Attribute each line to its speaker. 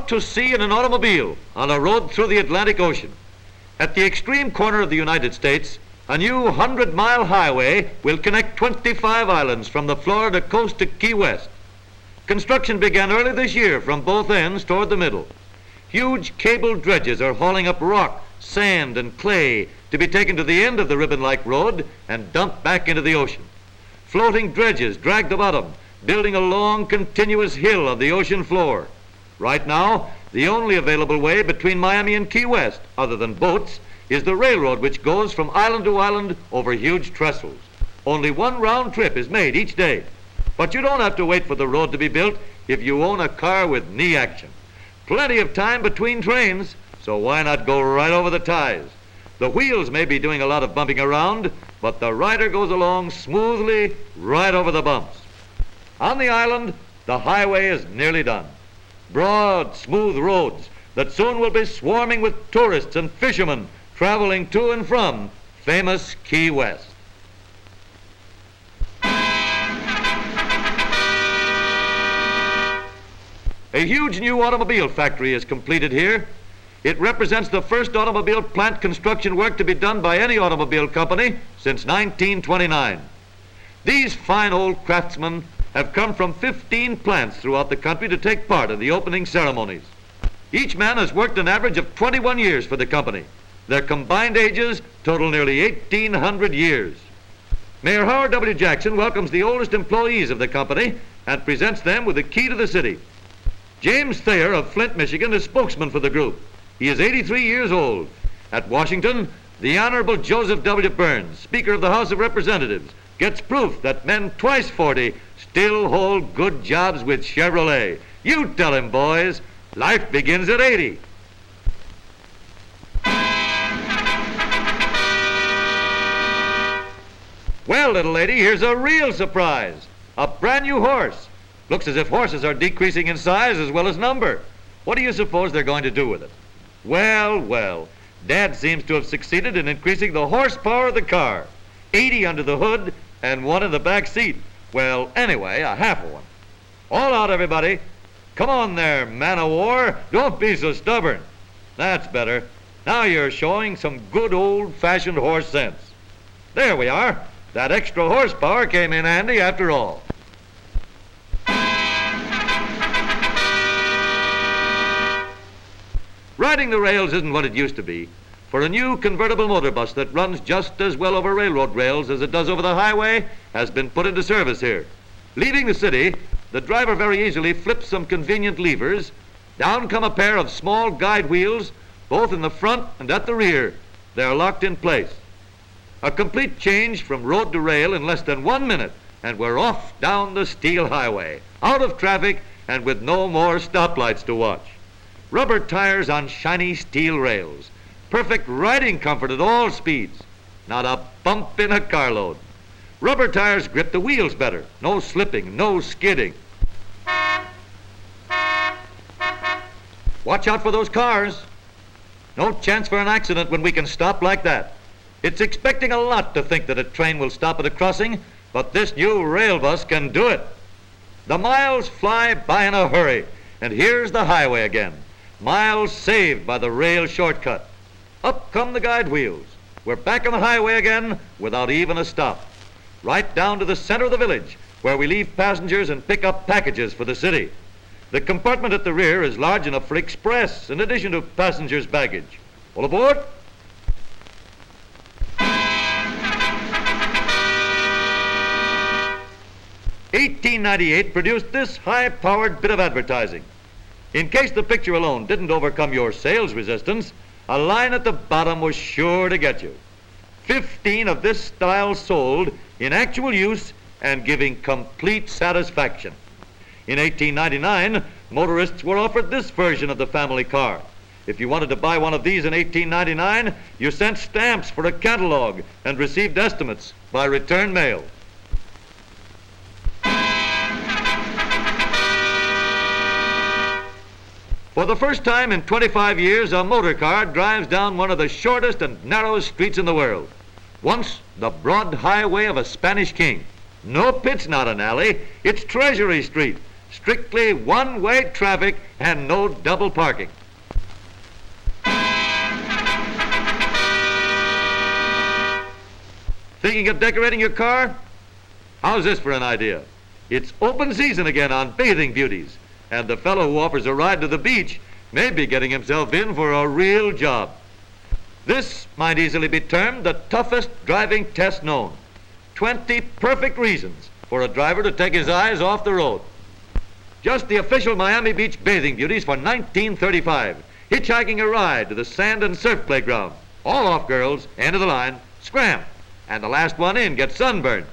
Speaker 1: Out to sea in an automobile on a road through the Atlantic Ocean. At the extreme corner of the United States, a new 100-mile highway will connect 25 islands from the Florida coast to Key West. Construction began early this year from both ends toward the middle. Huge cable dredges are hauling up rock, sand, and clay to be taken to the end of the ribbon-like road and dumped back into the ocean. Floating dredges drag the bottom, building a long, continuous hill of the ocean floor. Right now, the only available way between Miami and Key West, other than boats, is the railroad which goes from island to island over huge trestles. Only one round trip is made each day. But you don't have to wait for the road to be built if you own a car with knee action. Plenty of time between trains, so why not go right over the ties? The wheels may be doing a lot of bumping around, but the rider goes along smoothly right over the bumps. On the island, the highway is nearly done. Broad, smooth roads that soon will be swarming with tourists and fishermen traveling to and from famous Key West. A huge new automobile factory is completed here. It represents the first automobile plant construction work to be done by any automobile company since 1929. These fine old craftsmen have come from 15 plants throughout the country to take part in the opening ceremonies. Each man has worked an average of 21 years for the company. Their combined ages total nearly 1,800 years. Mayor Howard W. Jackson welcomes the oldest employees of the company and presents them with the key to the city. James Thayer of Flint, Michigan is spokesman for the group. He is 83 years old. At Washington, the Honorable Joseph W. Burns, Speaker of the House of Representatives, gets proof that men twice 40 still hold good jobs with Chevrolet. You tell him, boys, life begins at 80. Well, little lady, here's a real surprise. A brand new horse. Looks as if horses are decreasing in size as well as number. What do you suppose they're going to do with it? Well, well, Dad seems to have succeeded in increasing the horsepower of the car. 80 under the hood and 1 in the back seat. Well, anyway, a half of one. All out, everybody. Come on there, man o' war. Don't be so stubborn. That's better. Now you're showing some good old-fashioned horse sense. There we are. That extra horsepower came in handy after all. Riding the rails isn't what it used to be. For a new convertible motor bus that runs just as well over railroad rails as it does over the highway has been put into service here. Leaving the city, the driver very easily flips some convenient levers. Down come a pair of small guide wheels, both in the front and at the rear. They are locked in place. A complete change from road to rail in less than 1 minute, and we're off down the steel highway, out of traffic and with no more stoplights to watch. Rubber tires on shiny steel rails. Perfect riding comfort at all speeds. Not a bump in a carload. Rubber tires grip the wheels better. No slipping, no skidding. Watch out for those cars. No chance for an accident when we can stop like that. It's expecting a lot to think that a train will stop at a crossing, but this new rail bus can do it. The miles fly by in a hurry, and here's the highway again. Miles saved by the rail shortcut. Up come the guide wheels. We're back on the highway again without even a stop. Right down to the center of the village, where we leave passengers and pick up packages for the city. The compartment at the rear is large enough for express, in addition to passengers' baggage. All aboard? "1898 produced this high-powered bit of advertising. In case the picture alone didn't overcome your sales resistance, a line at the bottom was sure to get you. 15 of this style sold in actual use and giving complete satisfaction. In 1899, motorists were offered this version of the family car. If you wanted to buy one of these in 1899, you sent stamps for a catalog and received estimates by return mail. For the first time in 25 years, a motor car drives down one of the shortest and narrowest streets in the world. Once, the broad highway of a Spanish king. Nope, it's not an alley. It's Treasury Street, Strictly one-way traffic and no double parking. Thinking of decorating your car? How's this for an idea? It's open season again on bathing beauties, and the fellow who offers a ride to the beach may be getting himself in for a real job. This might easily be termed the toughest driving test known. 20 perfect reasons for a driver to take his eyes off the road. Just the official Miami Beach bathing beauties for 1935. Hitchhiking a ride to the sand and surf playground. All off, girls, end of the line, scram. And the last one in gets sunburned.